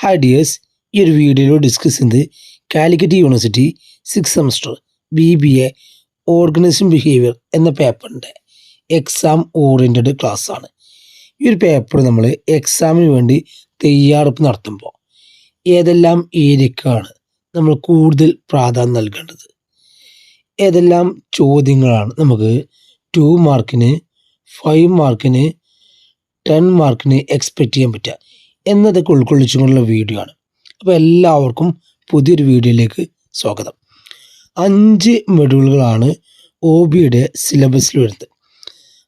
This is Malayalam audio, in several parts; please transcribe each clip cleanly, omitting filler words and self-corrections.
ഹായ് ഡിയേഴ്സ്, ഈ ഒരു വീഡിയോയിൽ ഡിസ്കസ് ചെയ്യുന്നത് Calicut university 6th semester BBA organisation behaviour എന്ന പേപ്പറിൻ്റെ എക്സാം ഓറിയൻറ്റഡ് ക്ലാസ് ആണ്. ഈ ഒരു പേപ്പർ നമ്മൾ എക്സാമിന് വേണ്ടി തയ്യാറെടുപ്പ് നടത്തുമ്പോൾ ഏതെല്ലാം ഏരിയക്കാണ് നമ്മൾ കൂടുതൽ പ്രാധാന്യം നൽകേണ്ടത്, ഏതെല്ലാം ചോദ്യങ്ങളാണ് നമുക്ക് 2 മാർക്കിന് 5 മാർക്കിന് 10 മാർക്കിന് എക്സ്പെക്റ്റ് ചെയ്യാൻ പറ്റുക എന്നതൊക്കെ ഉൾക്കൊള്ളിച്ചുകൊണ്ടുള്ള വീഡിയോ ആണ്. അപ്പോൾ എല്ലാവർക്കും പുതിയൊരു വീഡിയോയിലേക്ക് സ്വാഗതം. 5 മൊഡ്യൂളുകളാണ് OBയുടെ സിലബസിൽ വരുന്നത്.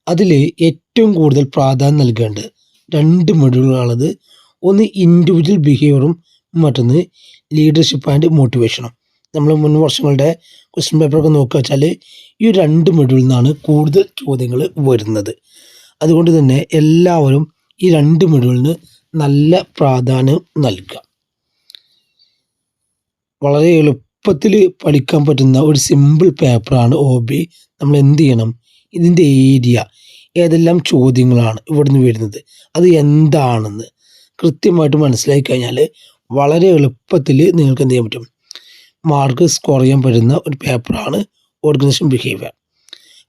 അതിൽ ഏറ്റവും കൂടുതൽ പ്രാധാന്യം നൽകേണ്ടത് 2 മൊഡ്യൂളുകളാണത്. ഒന്ന് ഇൻഡിവിജ്വൽ ബിഹേവിയറും മറ്റൊന്ന് ലീഡർഷിപ്പ് ആൻഡ് മോട്ടിവേഷനും. നമ്മൾ മുൻ വർഷങ്ങളുടെ ക്വസ്റ്റ്യൻ പേപ്പറൊക്കെ നോക്കുക വെച്ചാൽ ഈ 2 മൊഡ്യൂളിൽ നിന്നാണ് കൂടുതൽ ചോദ്യങ്ങൾ വരുന്നത്. അതുകൊണ്ട് തന്നെ എല്ലാവരും ഈ 2 മൊഡ്യൂളിന് നല്ല പ്രാധാന്യം നൽകുക. വളരെ എളുപ്പത്തിൽ പഠിക്കാൻ പറ്റുന്ന ഒരു സിമ്പിൾ പേപ്പറാണ് OB. നമ്മൾ എന്ത് ചെയ്യണം, ഇതിൻ്റെ ഏരിയ ഏതെല്ലാം ചോദ്യങ്ങളാണ് ഇവിടുന്ന് വരുന്നത്, അത് എന്താണെന്ന് കൃത്യമായിട്ട് മനസ്സിലാക്കി കഴിഞ്ഞാൽ വളരെ എളുപ്പത്തിൽ നിങ്ങൾക്ക് എന്ത് ചെയ്യാൻ പറ്റും, മാർക്ക് സ്കോർ ചെയ്യാൻ പറ്റുന്ന ഒരു പേപ്പറാണ് ഓർഗനൈസേഷൻ ബിഹേവിയർ.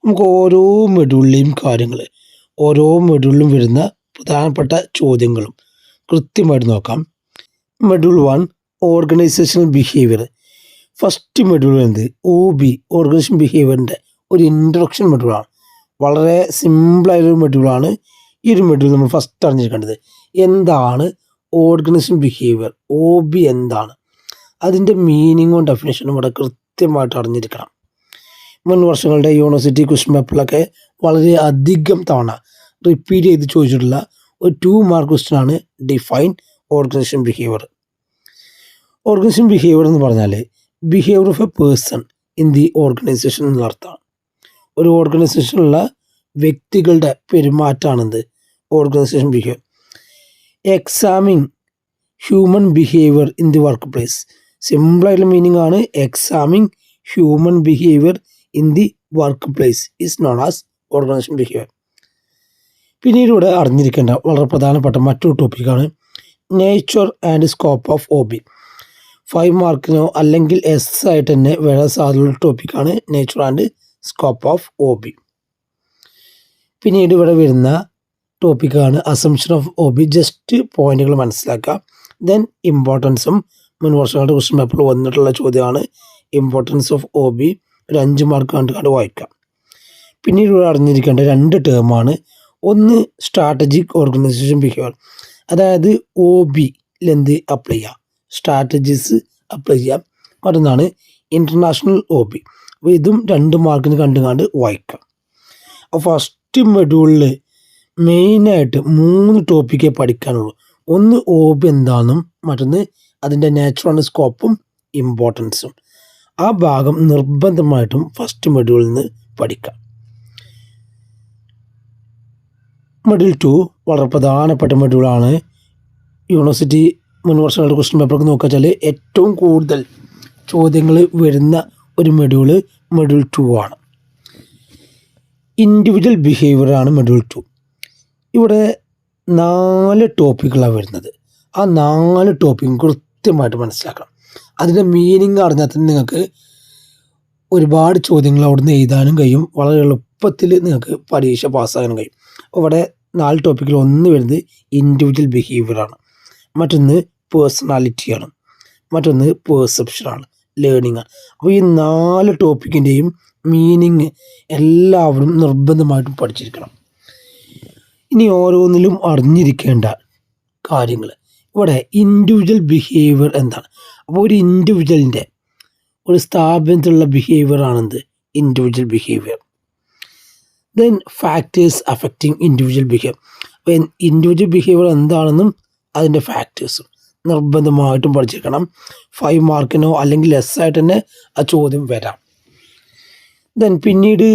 നമുക്ക് ഓരോ മൊഡ്യൂളിലെയും കാര്യങ്ങൾ, ഓരോ മൊഡ്യൂളിലും വരുന്ന പ്രധാനപ്പെട്ട ചോദ്യങ്ങളും കൃത്യമായിട്ട് നോക്കാം. Module 1 organisational behaviour. First module വരുന്നത് OB ഓർഗനൈസേഷൻ ബിഹേവിയറിൻ്റെ ഒരു ഇൻട്രൊഡക്ഷൻ മൊഡ്യൂളാണ്. വളരെ സിമ്പിളായൊരു മൊഡ്യൂളാണ്. ഈ ഒരു മൊഡ്യൂൾ നമ്മൾ ഫസ്റ്റ് അറിഞ്ഞിരിക്കേണ്ടത് എന്താണ് ഓർഗനൈസേഷൻ ബിഹേവിയർ, OB എന്താണ്, അതിൻ്റെ മീനിങ്ങും ഡെഫിനേഷനും ഇവിടെ കൃത്യമായിട്ട് അറിഞ്ഞിരിക്കണം. മുൻ വർഷങ്ങളുടെ യൂണിവേഴ്സിറ്റി ക്വസ്റ്റ്യൻ പേപ്പറിലൊക്കെ വളരെ അധികം തവണ റിപ്പീറ്റ് ചെയ്ത് ചോദിച്ചിട്ടുള്ള ഒരു 2 മാർക്ക് ക്വസ്റ്റ്യനാണ് define organisation behaviour. Organisation behaviour എന്ന് പറഞ്ഞാൽ behaviour of a person in the organisation എന്നുള്ള അർത്ഥമാണ്. ഒരു ഓർഗനൈസേഷനിലുള്ള വ്യക്തികളുടെ പെരുമാറ്റമാണെന്ത് organisation behaviour. Examining human behaviour in the workplace. സിമ്പിളായിട്ടുള്ള മീനിങ് ആണ് examining human behaviour in the workplace is known as organisation behaviour. പിന്നീട് ഇവിടെ അറിഞ്ഞിരിക്കേണ്ട വളരെ പ്രധാനപ്പെട്ട മറ്റൊരു ടോപ്പിക്കാണ് nature and scope of OB. 5 മാർക്കിനോ അല്ലെങ്കിൽ ആയിട്ട് തന്നെ വരാൻ സാധ്യതയുള്ള ടോപ്പിക്കാണ് nature and scope of OB. പിന്നീട് ഇവിടെ വരുന്ന ടോപ്പിക്കാണ് അസംഷൻ ഓഫ് OB. ജസ്റ്റ് പോയിന്റുകൾ മനസ്സിലാക്കുക. ദെൻ ഇമ്പോർട്ടൻസും മുൻ വർഷങ്ങളുടെ ക്വസ്റ്റ്യൻ പേപ്പറിൽ വന്നിട്ടുള്ള ചോദ്യമാണ് ഇമ്പോർട്ടൻസ് ഓഫ് OB. ഒരു 5 മാർക്ക് കണ്ടുകൊണ്ട് വായിക്കാം. പിന്നീട് ഇവിടെ അറിഞ്ഞിരിക്കേണ്ട 2 ടേമാണ്. ഒന്ന് സ്ട്രാറ്റജിക് ഓർഗനൈസേഷൻ ബിഹേവിയർ, അതായത് OBയിൽ എന്ത് അപ്ലൈ ചെയ്യാം, സ്ട്രാറ്റജീസ് അപ്ലൈ ചെയ്യാം. മറ്റൊന്നാണ് ഇൻ്റർനാഷണൽ OB. അപ്പോൾ ഇതും 2 മാർക്കിന് കണ്ടുകൊണ്ട് വായിക്കാം. അപ്പോൾ ഫസ്റ്റ് മൊഡ്യൂളിൽ മെയിനായിട്ട് 3 ടോപ്പിക്കേ പഠിക്കാനുള്ളൂ. ഒന്ന് OB എന്താണെന്നും മറ്റൊന്ന് അതിൻ്റെ നേച്ചർ ആൻഡ് സ്കോപ്പും ഇമ്പോർട്ടൻസും. ആ ഭാഗം നിർബന്ധമായിട്ടും ഫസ്റ്റ് മൊഡ്യൂളിൽ നിന്ന് പഠിക്കാം. മൊഡ്യൂൾ 2 വളരെ പ്രധാനപ്പെട്ട മൊഡ്യൂളാണ്. യൂണിവേഴ്സിറ്റി മുൻ വർഷങ്ങളുടെ ക്വസ്റ്റ്യൻ പേപ്പറൊക്കെ നോക്കുക വെച്ചാൽ ഏറ്റവും കൂടുതൽ ചോദ്യങ്ങൾ വരുന്ന ഒരു മൊഡ്യൂൾ മൊഡ്യൂൾ 2 ആണ്. ഇൻഡിവിജ്വൽ ബിഹേവിയർ ആണ് മൊഡ്യൂൾ 2. ഇവിടെ 4 ടോപ്പിക്കുകളാണ് വരുന്നത്. ആ 4 ടോപ്പിക്കും കൃത്യമായിട്ട് മനസ്സിലാക്കണം. അതിൻ്റെ മീനിങ് അറിഞ്ഞാൽ തന്നെ നിങ്ങൾക്ക് ഒരുപാട് ചോദ്യങ്ങൾ അവിടുന്ന് എഴുതാനും കഴിയും. വളരെ എളുപ്പത്തിൽ നിങ്ങൾക്ക് പരീക്ഷ പാസ്സാകാനും കഴിയും. ഇവിടെ 4 ടോപ്പിക്കിൽ ഒന്ന് വരുന്നത് ഇൻഡിവിജ്വൽ ബിഹേവിയർ ആണ്, മറ്റൊന്ന് പേഴ്സണാലിറ്റിയാണ്, മറ്റൊന്ന് പെർസെപ്ഷനാണ്, ലേണിംഗ് ആണ്. അപ്പോൾ ഈ 4 ടോപ്പിക്കിൻ്റെയും മീനിങ് എല്ലാവരും നിർബന്ധമായിട്ടും പഠിച്ചിരിക്കണം. ഇനി ഓരോന്നിലും അറിഞ്ഞിരിക്കേണ്ട കാര്യങ്ങൾ. ഇവിടെ ഇൻഡിവിജ്വൽ ബിഹേവിയർ എന്താണ്? അപ്പോൾ ഒരു ഇൻഡിവിജ്വലിൻ്റെ ഒരു സ്ഥാപനത്തിലുള്ള ബിഹേവിയർ ആണെന്ത് individual behaviour. Then factors affecting individual behaviour. അപ്പോൾ ഇൻഡിവിജ്വൽ ബിഹേവിയർ എന്താണെന്നും അതിൻ്റെ ഫാക്ടേഴ്സും നിർബന്ധമായിട്ടും പഠിച്ചിരിക്കണം. 5 മാർക്കിനോ അല്ലെങ്കിൽ ആയിട്ട് തന്നെ ആ ചോദ്യം വരാം. ദെൻ പിന്നീട്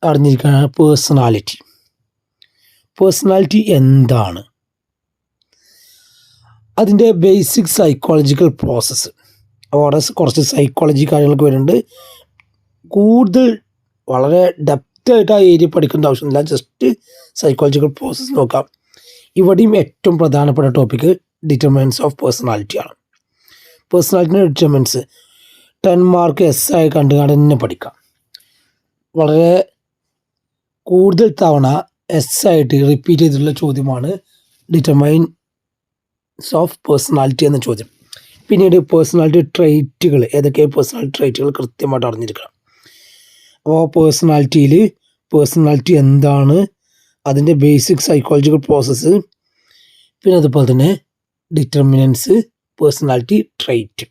അറിഞ്ഞിരിക്കുകയാണ് പേഴ്സണാലിറ്റി. പേഴ്സണാലിറ്റി എന്താണ്, അതിൻ്റെ ബേസിക് സൈക്കോളജിക്കൽ പ്രോസസ്സ്. അവിടെ കുറച്ച് സൈക്കോളജി കാര്യങ്ങളൊക്കെ വരുന്നുണ്ട്. കൂടുതൽ വളരെ ഡെപ്തായിട്ട് ആ ഏരിയ പഠിക്കേണ്ട ആവശ്യമില്ല. ജസ്റ്റ് സൈക്കോളജിക്കൽ പ്രോസസ്സ് നോക്കാം. ഇവിടെയും ഏറ്റവും പ്രധാനപ്പെട്ട ടോപ്പിക്ക് ഡിറ്റർമിനൻസ് ഓഫ് പേഴ്സണാലിറ്റി ആണ്. പേഴ്സണാലിറ്റിൻ്റെ ഡിറ്റർമിനൻസ് 10 മാർക്ക് ആയി കണ്ടു തന്നെ പഠിക്കാം. വളരെ കൂടുതൽ തവണ ആയിട്ട് റിപ്പീറ്റ് ചെയ്തിട്ടുള്ള ചോദ്യമാണ് ഡിറ്റർമൈൻസ് ഓഫ് പേഴ്സണാലിറ്റി എന്ന ചോദ്യം. പിന്നീട് പേഴ്സണാലിറ്റി ട്രൈറ്റുകൾ, ഏതൊക്കെ പേഴ്സണാലിറ്റി ട്രൈറ്റുകൾ കൃത്യമായിട്ട് അറിഞ്ഞിരിക്കണം. അപ്പോൾ പേഴ്സണാലിറ്റി എന്താണ്, അതിൻ്റെ ബേസിക് സൈക്കോളജിക്കൽ പ്രോസസ്സ്, പിന്നെ അതുപോലെ തന്നെ ഡിറ്റർമിനൻസ്, പേഴ്സണാലിറ്റി ട്രൈറ്റ്.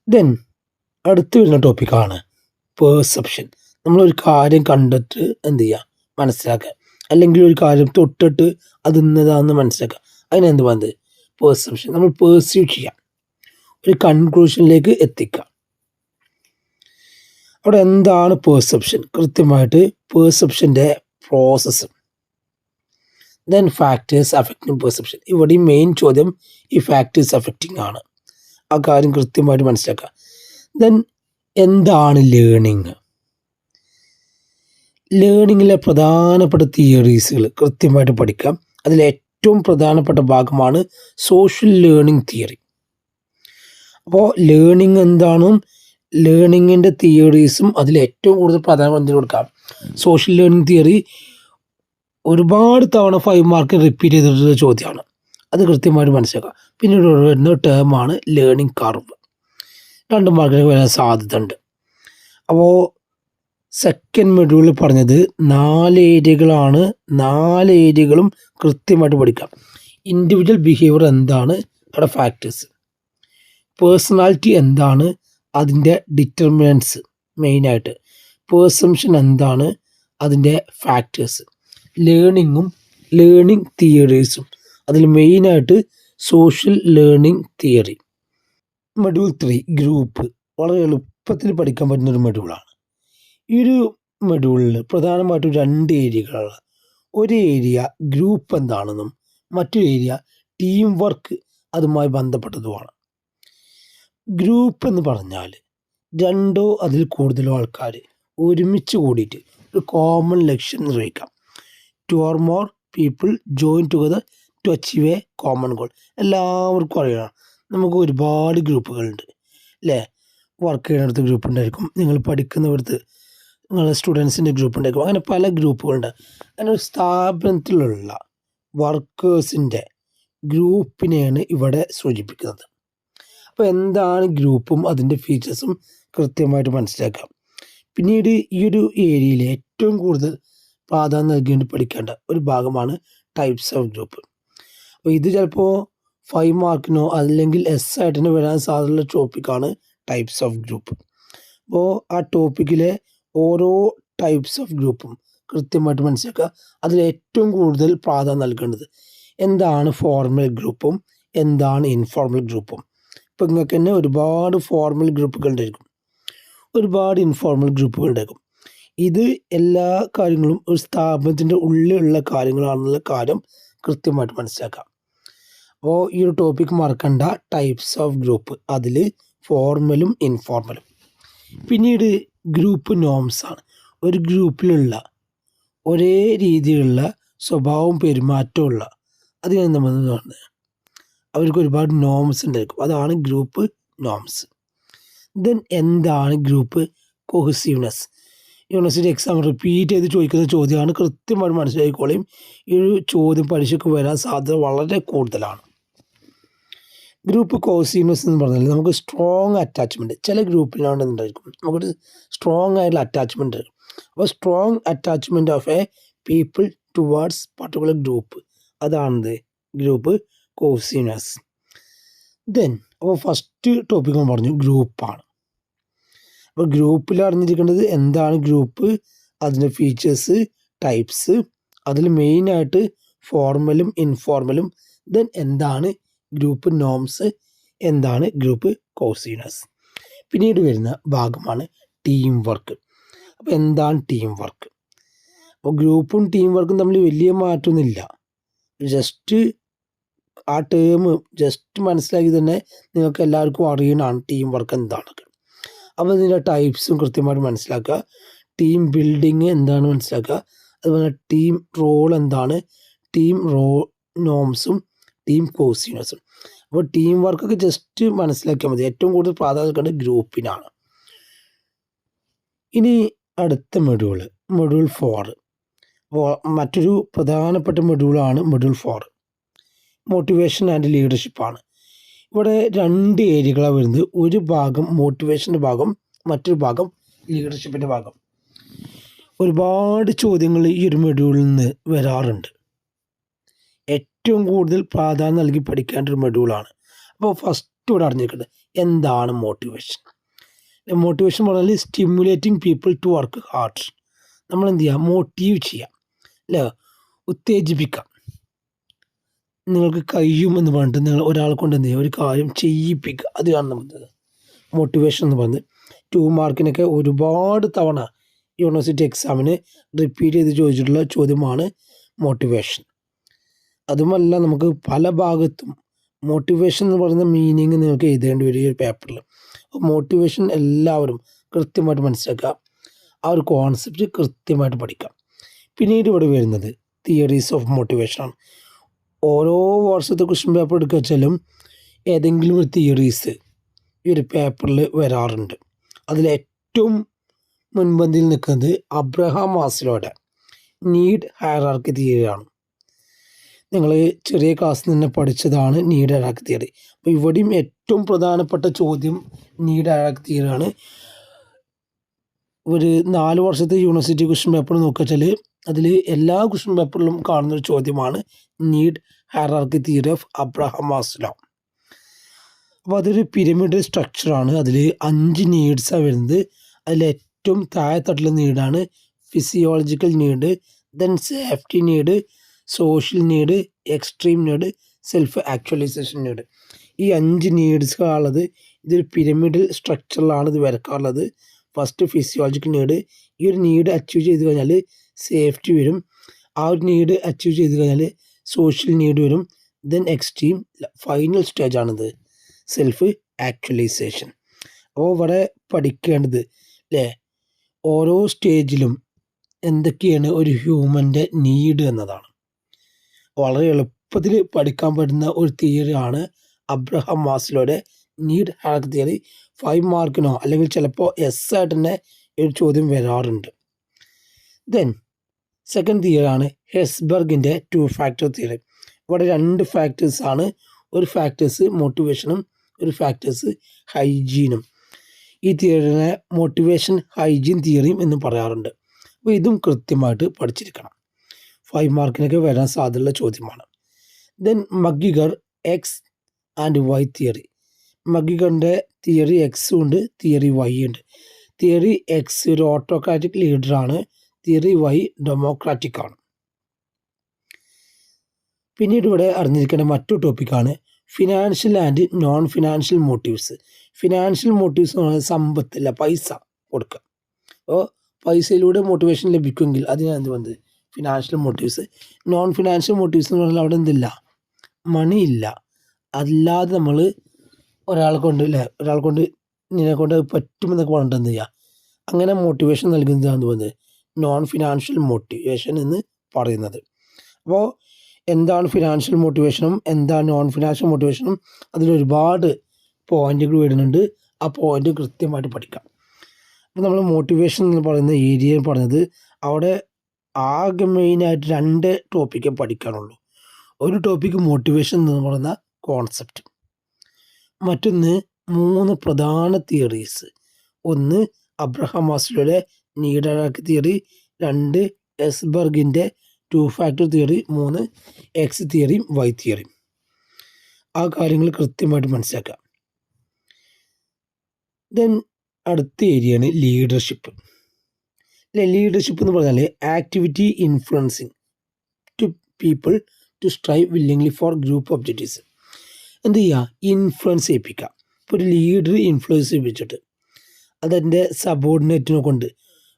ദെൻ അടുത്ത് വരുന്ന ടോപ്പിക്കാണ് പെർസെപ്ഷൻ. നമ്മളൊരു കാര്യം കണ്ടിട്ട് എന്ത് ചെയ്യുക, മനസ്സിലാക്കുക, അല്ലെങ്കിൽ ഒരു കാര്യം തൊട്ടിട്ട് അത് ഇന്നതാണെന്ന് മനസ്സിലാക്കുക. അതിനെന്ത് പറയുന്നത്? പെർസെപ്ഷൻ. നമ്മൾ പെർസീവ് ചെയ്യാം, ഒരു കൺക്ലൂഷനിലേക്ക് എത്തിക്കുക. അവിടെ എന്താണ് പെർസെപ്ഷൻ? കൃത്യമായിട്ട് പെർസെപ്ഷൻ്റെ process. Then factors affecting perception. ഇവിടെ മെയിൻ ചോദ്യം ഈ ഫാക്ടേഴ്സ് അഫക്റ്റിംഗ് ആണ്. ആ കാര്യം കൃത്യമായിട്ട് മനസ്സിലാക്കുക. ദെൻ എന്താണ് ലേണിങ്ങിലെ പ്രധാനപ്പെട്ട തിയറീസുകൾ കൃത്യമായിട്ട് പഠിക്കാം. അതിൽ ഏറ്റവും പ്രധാനപ്പെട്ട ഭാഗമാണ് സോഷ്യൽ ലേണിംഗ് തിയറി. അപ്പോൾ ലേണിംഗ് എന്താണെന്നും ലേണിങ്ങിൻ്റെ തിയറീസും അതിൽ ഏറ്റവും കൂടുതൽ പ്രാധാന്യം കൊടുക്കാം. സോഷ്യൽ ലേണിംഗ് തിയറി ഒരുപാട് തവണ 5 മാർക്ക് റിപ്പീറ്റ് ചെയ്തിട്ടുള്ള ചോദ്യമാണ്. അത് കൃത്യമായിട്ട് മനസ്സിലാക്കുക. പിന്നീട് വരുന്ന ടേമാണ് ലേണിംഗ് കർവ്. 2 മാർക്കിന് വരാൻ സാധ്യത ഉണ്ട്. അപ്പോൾ സെക്കൻഡ് മൊഡ്യൂളിൽ പറഞ്ഞത് 4 ഏരിയകളാണ്. 4 ഏരിയകളും കൃത്യമായിട്ട് പഠിക്കാം. ഇൻഡിവിജ്വൽ ബിഹേവിയർ എന്താണ്, അവിടെ ഫാക്ടേഴ്സ്. പേഴ്സണാലിറ്റി എന്താണ്, അതിൻ്റെ ഡിറ്റർമിനൻസ് മെയിനായിട്ട്. പെർസെപ്ഷൻ എന്താണ്, അതിൻ്റെ ഫാക്ടേഴ്സ്. ലേണിങ്ങും ലേണിംഗ് തിയറീസും, അതിൽ മെയിനായിട്ട് social learning theory. Module 3 group. വളരെ എളുപ്പത്തിൽ പഠിക്കാൻ പറ്റുന്നൊരു മൊഡ്യൂളാണ്. ഈ ഒരു മൊഡ്യൂളിൽ പ്രധാനമായിട്ടും 2 ഏരിയകളാണ്. ഒരു ഏരിയ ഗ്രൂപ്പ് എന്താണെന്നും മറ്റൊരു ഏരിയ ടീം വർക്ക് അതുമായി ബന്ധപ്പെട്ടതുമാണ്. ഗ്രൂപ്പ് എന്ന് പറഞ്ഞാൽ 2 അതിൽ കൂടുതലോ ആൾക്കാർ ഒരുമിച്ച് കൂടിയിട്ട് ഒരു കോമൺ ലക്ഷ്യം നിർവഹിക്കാം. 2 or more people join together to achieve a common goal. എല്ലാവർക്കും അറിയണം, നമുക്ക് ഒരുപാട് ഗ്രൂപ്പുകളുണ്ട് അല്ലേ? വർക്ക് ചെയ്യുന്നിടത്ത് ഗ്രൂപ്പ് ഉണ്ടായിരിക്കും, നിങ്ങൾ പഠിക്കുന്നിടത്ത് നിങ്ങളുടെ സ്റ്റുഡൻസിൻ്റെ ഗ്രൂപ്പ് ഉണ്ടായിരിക്കും, അങ്ങനെ പല ഗ്രൂപ്പുകളുണ്ട്. അങ്ങനെ ഒരു സ്ഥാപനത്തിലുള്ള വർക്കേഴ്സിൻ്റെ ഗ്രൂപ്പിനെയാണ് ഇവിടെ സൂചിപ്പിക്കുന്നത്. അപ്പോൾ എന്താണ് ഗ്രൂപ്പും അതിൻ്റെ ഫീച്ചേഴ്സും കൃത്യമായിട്ട് മനസ്സിലാക്കാം. പിന്നീട് ഈ ഒരു ഏരിയയിൽ ഏറ്റവും കൂടുതൽ പ്രാധാന്യം നൽകേണ്ടി പഠിക്കേണ്ട ഒരു ഭാഗമാണ് ടൈപ്സ് ഓഫ് ഗ്രൂപ്പ്. അപ്പോൾ ഇത് ചിലപ്പോൾ 5 മാർക്കിനോ അല്ലെങ്കിൽ ആയിട്ടിനോ വരാൻ സാധ്യതയുള്ള ടോപ്പിക്കാണ് ടൈപ്സ് ഓഫ് ഗ്രൂപ്പ്. അപ്പോൾ ആ ടോപ്പിക്കിലെ ഓരോ ടൈപ്സ് ഓഫ് ഗ്രൂപ്പും കൃത്യമായിട്ട് മനസ്സിലാക്കുക. അതിൽ ഏറ്റവും കൂടുതൽ പ്രാധാന്യം നൽകേണ്ടത് എന്താണ് ഫോർമൽ ഗ്രൂപ്പും എന്താണ് ഇൻഫോർമൽ ഗ്രൂപ്പും. ഇപ്പോൾ നിങ്ങൾക്ക് തന്നെ ഒരുപാട് ഫോർമൽ ഗ്രൂപ്പുകൾ ഉണ്ടായിരിക്കും, ഒരുപാട് ഇൻഫോർമൽ ഗ്രൂപ്പുകൾ ഉണ്ടായിരിക്കും. ഇത് എല്ലാ കാര്യങ്ങളും ഒരു സ്ഥാപനത്തിൻ്റെ ഉള്ളിലുള്ള കാര്യങ്ങളാണെന്നുള്ള കാര്യം കൃത്യമായിട്ട് മനസ്സിലാക്കാം. അപ്പോൾ ഈ ഒരു ടോപ്പിക്ക് മറക്കണ്ട, ടൈപ്സ് ഓഫ് ഗ്രൂപ്പ്, അതിൽ ഫോർമലും ഇൻഫോർമലും. പിന്നീട് ഗ്രൂപ്പ് നോംസ് ആണ്. ഒരു ഗ്രൂപ്പിലുള്ള ഒരേ രീതിയിലുള്ള സ്വഭാവവും പെരുമാറ്റമുള്ള അതിനാണ് നമ്മൾ പറയുന്നത്. അവർക്ക് ഒരുപാട് നോംസ് ഉണ്ടായിരിക്കും, അതാണ് ഗ്രൂപ്പ് നോംസ്. ദെൻ എന്താണ് group cohesiveness? University exam repeat ചെയ്ത് ചോദിക്കുന്ന ചോദ്യമാണ്, കൃത്യമായിട്ട് മനസ്സിലാക്കിക്കോളയും. ഈ ഒരു ചോദ്യം പരീക്ഷയ്ക്ക് വരാൻ സാധ്യത വളരെ കൂടുതലാണ്. ഗ്രൂപ്പ് കോഹസീവ്നെസ് എന്ന് പറഞ്ഞാൽ നമുക്ക് സ്ട്രോങ് അറ്റാച്ച്മെൻറ്റ് ചില ഗ്രൂപ്പിലാണെന്നുണ്ടായിരിക്കും, നമുക്കൊരു സ്ട്രോങ് ആയിട്ടുള്ള അറ്റാച്ച്മെൻറ്റ്. അപ്പോൾ strong attachment of a people towards particular group, അതാണത് ഗ്രൂപ്പ് കോഹസീവ്നെസ്. ദെൻ അപ്പോൾ ഫസ്റ്റ് ടോപ്പിക്ക് ഞാൻ പറഞ്ഞു ഗ്രൂപ്പാണ്. അപ്പോൾ ഗ്രൂപ്പിൽ അറിഞ്ഞിരിക്കേണ്ടത് എന്താണ് ഗ്രൂപ്പ്, അതിൻ്റെ ഫീച്ചേഴ്സ്, ടൈപ്സ്, അതിൽ മെയിനായിട്ട് ഫോർമലും ഇൻഫോർമലും. ദെൻ എന്താണ് ഗ്രൂപ്പ് നോംസ്, എന്താണ് ഗ്രൂപ്പ് കോഹസീവ്നെസ്. പിന്നീട് വരുന്ന ഭാഗമാണ് ടീം വർക്ക്. അപ്പോൾ എന്താണ് ടീം വർക്ക്? അപ്പോൾ ഗ്രൂപ്പും ടീം വർക്കും തമ്മിൽ വലിയ മാറ്റമൊന്നുമില്ല, ജസ്റ്റ് ആ ടേം ജസ്റ്റ് മനസ്സിലാക്കി തന്നെ നിങ്ങൾക്ക് എല്ലാവർക്കും അറിയണതാണ് ടീം വർക്ക് എന്താണൊക്കെ. അപ്പോൾ ഇതിൻ്റെ ടൈപ്സും കൃത്യമായിട്ട് മനസ്സിലാക്കുക. ടീം ബിൽഡിങ് എന്താണ് മനസ്സിലാക്കുക. അതുപോലെ ടീം റോൾ എന്താണ്, ടീം നോംസും ടീം കോസീനസും. അപ്പോൾ ടീം വർക്കൊക്കെ ജസ്റ്റ് മനസ്സിലാക്കിയാൽ മതി. ഏറ്റവും കൂടുതൽ പ്രാധാന്യം കൊടുക്കേണ്ടത് ഗ്രൂപ്പിനാണ്. ഇനി അടുത്ത മൊഡ്യൂൾ 4. അപ്പോൾ മറ്റൊരു പ്രധാനപ്പെട്ട മൊഡ്യൂളാണ് മൊഡ്യൂൾ 4, മോട്ടിവേഷൻ ആൻഡ് ലീഡർഷിപ്പാണ്. ഇവിടെ 2 ഏരിയകളാണ് വരുന്നത്. ഒരു ഭാഗം മോട്ടിവേഷൻ്റെ ഭാഗം, മറ്റൊരു ഭാഗം ലീഡർഷിപ്പിൻ്റെ ഭാഗം. ഒരുപാട് ചോദ്യങ്ങൾ ഈ ഒരു മൊഡ്യൂളിൽ നിന്ന് വരാറുണ്ട്. ഏറ്റവും കൂടുതൽ പ്രാധാന്യം നൽകി പഠിക്കേണ്ട ഒരു മൊഡ്യൂളാണ്. അപ്പോൾ ഫസ്റ്റ് ഇവിടെ അറിഞ്ഞിരിക്കുന്നത് എന്താണ് മോട്ടിവേഷൻ. മോട്ടിവേഷൻ പറഞ്ഞാൽ stimulating people to work hard. നമ്മൾ എന്ത് ചെയ്യുക, മോട്ടീവ് ചെയ്യാം, അല്ലേ, ഉത്തേജിപ്പിക്കാം. നിങ്ങൾക്ക് കഴിയും എന്ന് പറഞ്ഞിട്ട് നിങ്ങൾ ഒരാളെ കൊണ്ട് എന്ത് ചെയ്യുക, ഒരു കാര്യം ചെയ്യിപ്പിക്കുക. അതാണ് നമുക്ക് മോട്ടിവേഷൻ എന്ന് പറയുന്നത്. 2 മാർക്കിനൊക്കെ ഒരുപാട് തവണ യൂണിവേഴ്സിറ്റി എക്സാമിന് റിപ്പീറ്റ് ചെയ്ത് ചോദിച്ചിട്ടുള്ള ചോദ്യമാണ് മോട്ടിവേഷൻ. അതുമല്ല, നമുക്ക് പല ഭാഗത്തും മോട്ടിവേഷൻ എന്ന് പറയുന്ന മീനിങ് നിങ്ങൾക്ക് എഴുതേണ്ടി വരും ഈ ഒരു പേപ്പറിൽ. മോട്ടിവേഷൻ എല്ലാവരും കൃത്യമായിട്ട് മനസ്സിലാക്കുക, ആ ഒരു കോൺസെപ്റ്റ് കൃത്യമായിട്ട് പഠിക്കാം. പിന്നീട് ഇവിടെ വരുന്നത് തിയറീസ് ഓഫ് മോട്ടിവേഷനാണ്. ഓരോ വർഷത്തെ ക്വസ്റ്റ്യൻ പേപ്പർ എടുക്കുക വെച്ചാലും ഏതെങ്കിലും ഒരു തിയറീസ് ഈ ഒരു പേപ്പറിൽ വരാറുണ്ട്. അതിലേറ്റവും മുൻപന്തിയിൽ നിൽക്കുന്നത് അബ്രഹാം മാസ്ലോയുടെ നീഡ് ഹയറാർക്കി തിയറിയാണ്. നിങ്ങൾ ചെറിയ ക്ലാസ്സിൽ തന്നെ പഠിച്ചതാണ് നീഡ് ഹയറാർക്കി തിയറി. അപ്പോൾ ഇവിടെയും ഏറ്റവും പ്രധാനപ്പെട്ട ചോദ്യം നീഡ് ഹയറാർക്കി തിയറിയാണ്. ഒരു 4 വർഷത്തെ യൂണിവേഴ്സിറ്റി ക്വസ്റ്റ്യൻ പേപ്പർ നോക്കുക വെച്ചാൽ അതിൽ എല്ലാ ക്വസ്റ്റ്യൻ പേപ്പറിലും കാണുന്നൊരു ചോദ്യമാണ് need hierarchy theory of Abraham Maslow. അപ്പോൾ അതൊരു പിരമിഡ് സ്ട്രക്ചറാണ്. അതിൽ 5 നീഡ്സാണ് വരുന്നത്. അതിൽ ഏറ്റവും താഴെത്തട്ടിലെ നീഡാണ് physiological need, then safety need, social need, extreme need, self actualisation need. ഈ 5 നീഡ്സുകളുള്ളത് ഇതൊരു പിരമിഡൽ സ്ട്രക്ചറിലാണ് ഇത് വരക്കാറുള്ളത്. First physiological need. ഈ ഒരു നീഡ് അച്ചീവ് ചെയ്ത് കഴിഞ്ഞാൽ സേഫ്റ്റി വരും. ആ ഒരു നീഡ് അച്ചീവ് ചെയ്ത് കഴിഞ്ഞാൽ സോഷ്യൽ നീഡ് വരും. ദെൻ എക്സ്ട്രീം ഫൈനൽ സ്റ്റേജാണിത് സെൽഫ് ആക്ച്വലൈസേഷൻ. അപ്പോൾ ഇവിടെ പഠിക്കേണ്ടത് അല്ലേ, ഓരോ സ്റ്റേജിലും എന്തൊക്കെയാണ് ഒരു ഹ്യൂമൻ്റെ നീഡ് എന്നതാണ്. വളരെ എളുപ്പത്തിൽ പഠിക്കാൻ പറ്റുന്ന ഒരു തിയറിയാണ് അബ്രഹാം മാസ്ലോയുടെ നീഡ് ഹയറാർക്കി തിയറി. 5 മാർക്കിനോ അല്ലെങ്കിൽ ചിലപ്പോൾ ആയിട്ട് തന്നെ ഒരു ചോദ്യം വരാറുണ്ട്. ദെൻ സെക്കൻഡ് തിയറിയാണ് ഹെസ്ബർഗിൻ്റെ 2 ഫാക്ടർ തിയറി. ഇവിടെ 2 ഫാക്ടേഴ്സാണ്. ഒരു ഫാക്ടേഴ്സ് മോട്ടിവേഷനും ഒരു ഫാക്ടേഴ്സ് ഹൈജീനും. ഈ തിയറിനെ മോട്ടിവേഷൻ ഹൈജീൻ തിയറിയും എന്ന് പറയാറുണ്ട്. അപ്പോൾ ഇതും കൃത്യമായിട്ട് പഠിച്ചിരിക്കണം. 5 മാർക്കിനൊക്കെ വരാൻ സാധ്യതയുള്ള ചോദ്യമാണ്. Then McGregor X and Y theory. മഗ്ഗിഗറിൻ്റെ തിയറി എക്സും ഉണ്ട്, തിയറി വൈ ഉണ്ട്. തിയറി എക്സ് ഒരു ഓട്ടോക്രാറ്റിക് ലീഡറാണ്, തിയറി വൈ ഡെമോക്രാറ്റിക് ആണ്. പിന്നീട് ഇവിടെ അറിഞ്ഞിരിക്കേണ്ട മറ്റൊരു ടോപ്പിക്കാണ് financial and non financial motives. Financial motives എന്ന് പറയുന്നത് സമ്പത്തില്ല, പൈസ കൊടുക്കുക. അപ്പോൾ പൈസയിലൂടെ മോട്ടിവേഷൻ ലഭിക്കുമെങ്കിൽ അതിനാണ് എന്ത് വന്നത്, financial motifs. Non financial motives എന്ന് പറഞ്ഞാൽ അവിടെ എന്തില്ല, മണി ഇല്ല. അല്ലാതെ നമ്മൾ ഒരാളെ കൊണ്ട് നിന്നെ കൊണ്ട് പറ്റുമെന്നൊക്കെ പറഞ്ഞിട്ട് എന്ത് ചെയ്യുക, അങ്ങനെ മോട്ടിവേഷൻ നൽകുന്നതാണ് വന്നത് നോൺ ഫിനാൻഷ്യൽ മോട്ടിവേഷൻ എന്ന് പറയുന്നത്. അപ്പോൾ എന്താണ് ഫിനാൻഷ്യൽ മോട്ടിവേഷനും എന്താണ് നോൺ ഫിനാൻഷ്യൽ മോട്ടിവേഷനും, അതിലൊരുപാട് പോയിന്റുകൾ വരുന്നുണ്ട്. ആ പോയിന്റ് കൃത്യമായിട്ട് പഠിക്കാം. അപ്പോൾ നമ്മൾ മോട്ടിവേഷൻ എന്ന് പറയുന്ന ഏരിയ പറഞ്ഞത് അവിടെ ആകെ മെയിനായിട്ട് 2 ടോപ്പിക്കേ പഠിക്കാനുള്ളൂ. ഒരു ടോപ്പിക്ക് മോട്ടിവേഷൻ എന്ന് പറയുന്ന കോൺസെപ്റ്റ്, മറ്റൊന്ന് 3 പ്രധാന തിയറീസ്. ഒന്ന് അബ്രഹാം മാസ്ലോയുടെ നീഡ് ഹയറാർക്കി തിയറി, 2 ഹെസ്ബർഗിൻ്റെ 2 ഫാക്ടർ തിയറി, 3 എക്സ് തിയറിയും വൈ തിയറിയും. ആ കാര്യങ്ങൾ കൃത്യമായിട്ട് മനസ്സിലാക്കാം. ദെൻ അടുത്ത ഏരിയയാണ് ലീഡർഷിപ്പ്. ലീഡർഷിപ്പ് എന്ന് പറഞ്ഞാൽ activity influencing to people to strive willingly for group objectives. എന്ത് ചെയ്യുക, ഇൻഫ്ലുവൻസ് ചെയ്യിപ്പിക്കുക. ഇപ്പോൾ ഒരു ലീഡർ ഇൻഫ്ലുവൻസ് ചെയ്യിപ്പിച്ചിട്ട് അതെൻ്റെ സബോർഡിനേറ്റിനെ കൊണ്ട്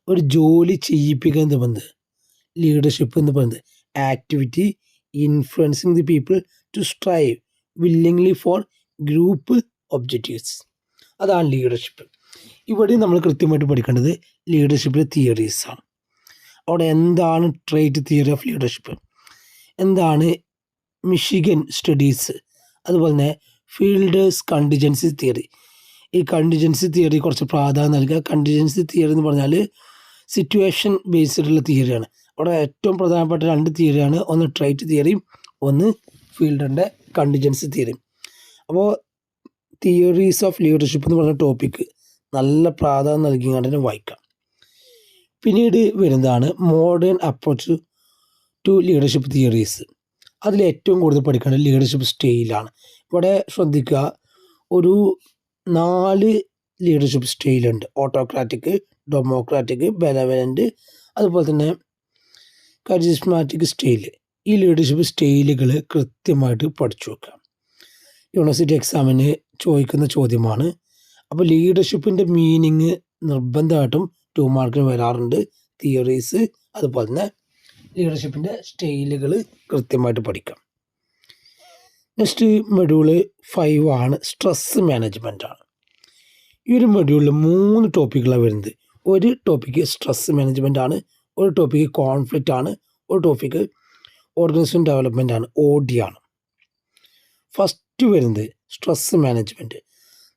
ഒരു ജോലി ചെയ്യിപ്പിക്കുക എന്ന് പറയുന്നത് ലീഡർഷിപ്പ് എന്ന് പറയുന്നത്. Activity influencing the people to strive willingly for group objectives, അതാണ് ലീഡർഷിപ്പ്. ഇവിടെ നമ്മൾ കൃത്യമായിട്ട് പഠിക്കേണ്ടത് ലീഡർഷിപ്പിലെ തിയറീസാണ്. അവിടെ എന്താണ് ട്രേറ്റ് തിയറി ഓഫ് ലീഡർഷിപ്പ്, എന്താണ് മിഷിഗൻ സ്റ്റഡീസ്, അതുപോലെ തന്നെ ഫീൽഡേഴ്സ് കണ്ടിജൻസി തിയറി. ഈ കണ്ടിജൻസി തിയറി കുറച്ച് പ്രാധാന്യം നൽകുക. കണ്ടിജൻസി തിയറി എന്ന് പറഞ്ഞാൽ സിറ്റുവേഷൻ ബേസ്ഡുള്ള തിയറിയാണ്. അവിടെ ഏറ്റവും പ്രധാനപ്പെട്ട 2 തിയറിയാണ്, ഒന്ന് ട്രൈറ്റ് തിയറിയും ഒന്ന് ഫീൽഡറിൻ്റെ കണ്ടിജൻസി തിയറിയും. അപ്പോൾ തിയറീസ് ഓഫ് ലീഡർഷിപ്പ് എന്ന് പറഞ്ഞ ടോപ്പിക്ക് നല്ല പ്രാധാന്യം നൽകിക്കൊണ്ട് തന്നെ വായിക്കാം. പിന്നീട് വരുന്നതാണ് modern approach to leadership theories. അതിൽ ഏറ്റവും കൂടുതൽ പഠിക്കേണ്ടത് ലീഡർഷിപ്പ് സ്റ്റൈലാണ്. ഇവിടെ ശ്രദ്ധിക്കുക, ഒരു 4 ലീഡർഷിപ്പ് സ്റ്റൈലുണ്ട്. ഓട്ടോക്രാറ്റിക്, ഡെമോക്രാറ്റിക്, ബെനവലൻ്റ്, അതുപോലെ തന്നെ കരിസ്മാറ്റിക് സ്റ്റൈല്. ഈ ലീഡർഷിപ്പ് സ്റ്റൈലുകൾ കൃത്യമായിട്ട് പഠിച്ചു വെക്കുക. യൂണിവേഴ്സിറ്റി എക്സാമിന് ചോദിക്കുന്ന ചോദ്യമാണ്. അപ്പോൾ ലീഡർഷിപ്പിൻ്റെ മീനിങ് നിർബന്ധമായിട്ടും 2 മാർക്കിന് വരാറുണ്ട്. തിയറീസ് അതുപോലെ തന്നെ ലീഡർഷിപ്പിൻ്റെ സ്റ്റൈലുകൾ കൃത്യമായിട്ട് പഠിക്കാം. നെക്സ്റ്റ് മൊഡ്യൂൾ 5 ആണ്, സ്ട്രെസ് മാനേജ്മെൻ്റ് ആണ്. ഈ ഒരു മൊഡ്യൂളിൽ 3 ടോപ്പിക്കുകളാണ് വരുന്നത്. ഒരു ടോപ്പിക്ക് സ്ട്രെസ് മാനേജ്മെൻ്റ് ആണ്, ഒരു ടോപ്പിക്ക് കോൺഫ്ലിക്റ്റ് ആണ്, ഒരു ടോപ്പിക്ക് ഓർഗനൈസേഷൻ ഡെവലപ്മെൻ്റ് ആണ്, OD ആണ്. ഫസ്റ്റ് വരുന്നത് സ്ട്രെസ് മാനേജ്മെൻറ്റ്.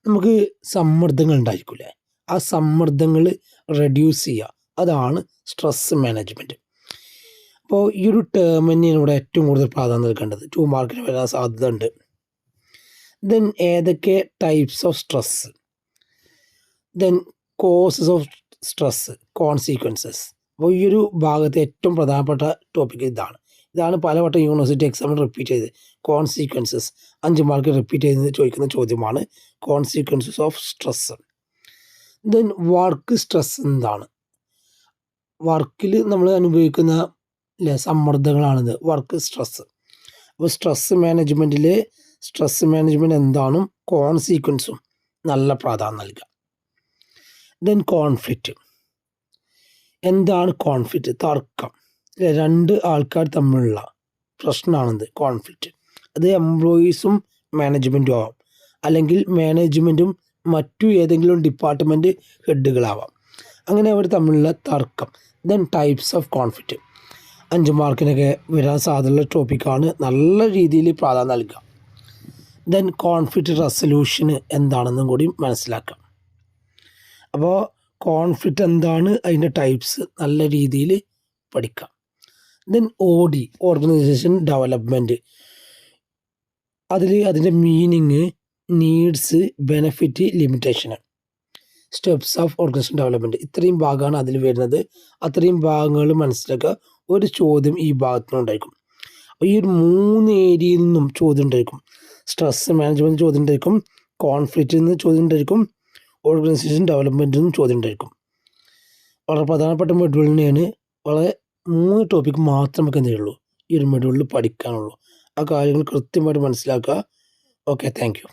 നമുക്ക് സമ്മർദ്ദങ്ങൾ ഉണ്ടായിരിക്കില്ലേ, ആ സമ്മർദ്ദങ്ങൾ റെഡ്യൂസ് ചെയ്യുക, അതാണ് സ്ട്രെസ് മാനേജ്മെൻറ്റ്. അപ്പോൾ ഈ ഒരു ടേം തന്നെയാണ് ഇവിടെ ഏറ്റവും കൂടുതൽ പ്രാധാന്യം നൽകേണ്ടത്. 2 മാർക്കിന് വരാൻ സാധ്യത ഉണ്ട്. ദെൻ ഏതൊക്കെ types of stress, then causes of stress, consequences. അപ്പോൾ ഈ ഒരു ഭാഗത്തെ ഏറ്റവും പ്രധാനപ്പെട്ട ടോപ്പിക് ഇതാണ് പലവട്ടം യൂണിവേഴ്സിറ്റി എക്സാമിൽ റിപ്പീറ്റ് ചെയ്ത്. കോൺസിക്വൻസസ് 5 മാർക്ക് റിപ്പീറ്റ് ചെയ്ത് ചോദിക്കുന്ന ചോദ്യമാണ്, consequences of stress. Then work stress എന്താണ്? വർക്കിൽ നമ്മൾ അനുഭവിക്കുന്ന സമ്മർദ്ദങ്ങളാണിത്, വർക്ക് സ്ട്രെസ്. അപ്പോൾ സ്ട്രെസ് മാനേജ്മെൻറ്റ് എന്താണും കോൺസിക്വൻസും നല്ല പ്രാധാന്യം നൽകുക. Then conflict. എന്താണ് കോൺഫ്ലിക്റ്റ്? തർക്കം, 2 ആൾക്കാർ തമ്മിലുള്ള പ്രശ്നമാണിത് കോൺഫ്ലിക്റ്റ്. അത് എംപ്ലോയീസും മാനേജ്മെൻറ്റും ആവാം, അല്ലെങ്കിൽ മാനേജ്മെൻറ്റും മറ്റു ഏതെങ്കിലും ഡിപ്പാർട്ട്മെൻറ്റ് ഹെഡുകളാവാം. അങ്ങനെ അവർ തമ്മിലുള്ള തർക്കം. ദെൻ ടൈപ്സ് ഓഫ് കോൺഫ്ലിക്റ്റ് 5 മാർക്കിനൊക്കെ വരാൻ സാധ്യതയുള്ള ടോപ്പിക്കാണ്, നല്ല രീതിയിൽ പ്രാധാന്യം നൽകുക. ദെൻ കോൺഫ്ലിക്റ്റ് റെസൊല്യൂഷന് എന്താണെന്നും കൂടി മനസ്സിലാക്കാം. അപ്പോൾ കോൺഫ്ലിക്റ്റ് എന്താണ്, അതിൻ്റെ ടൈപ്സ് നല്ല രീതിയിൽ പഠിക്കാം. ദെൻ OD ഓർഗനൈസേഷൻ ഡെവലപ്മെൻറ്റ്, അതിൻ്റെ meaning, needs, benefit, limitation, steps of organisation development. ഇത്രയും ഭാഗമാണ് അതിൽ വരുന്നത്. അത്രയും ഭാഗങ്ങൾ മനസ്സിലാക്കുക. ഒരു ചോദ്യം ഈ ഭാഗത്തുനിന്നുണ്ടായിരിക്കും. അപ്പോൾ ഈ ഒരു 3 ഏരിയയിൽ നിന്നും ചോദ്യം ഉണ്ടായിരിക്കും. സ്ട്രെസ് മാനേജ്മെൻറ്റ് ചോദ്യം ഉണ്ടായിരിക്കും, കോൺഫ്ലിക്റ്റിൽ നിന്ന് ചോദ്യം ഉണ്ടായിരിക്കും, ഓർഗനൈസേഷൻ ഡെവലപ്മെൻറ്റിൽ നിന്നും ചോദ്യം ഉണ്ടായിരിക്കും. വളരെ പ്രധാനപ്പെട്ട മൊഡ്യൂൾ തന്നെയാണ്. വളരെ 3 ടോപ്പിക്ക് മാത്രമേ നമുക്ക് എന്തുള്ളൂ ഈ ഒരു മൊഡ്യൂളിൽ പഠിക്കാനുള്ളൂ. ആ കാര്യങ്ങൾ കൃത്യമായിട്ട് മനസ്സിലാക്കുക. Okay, thank you.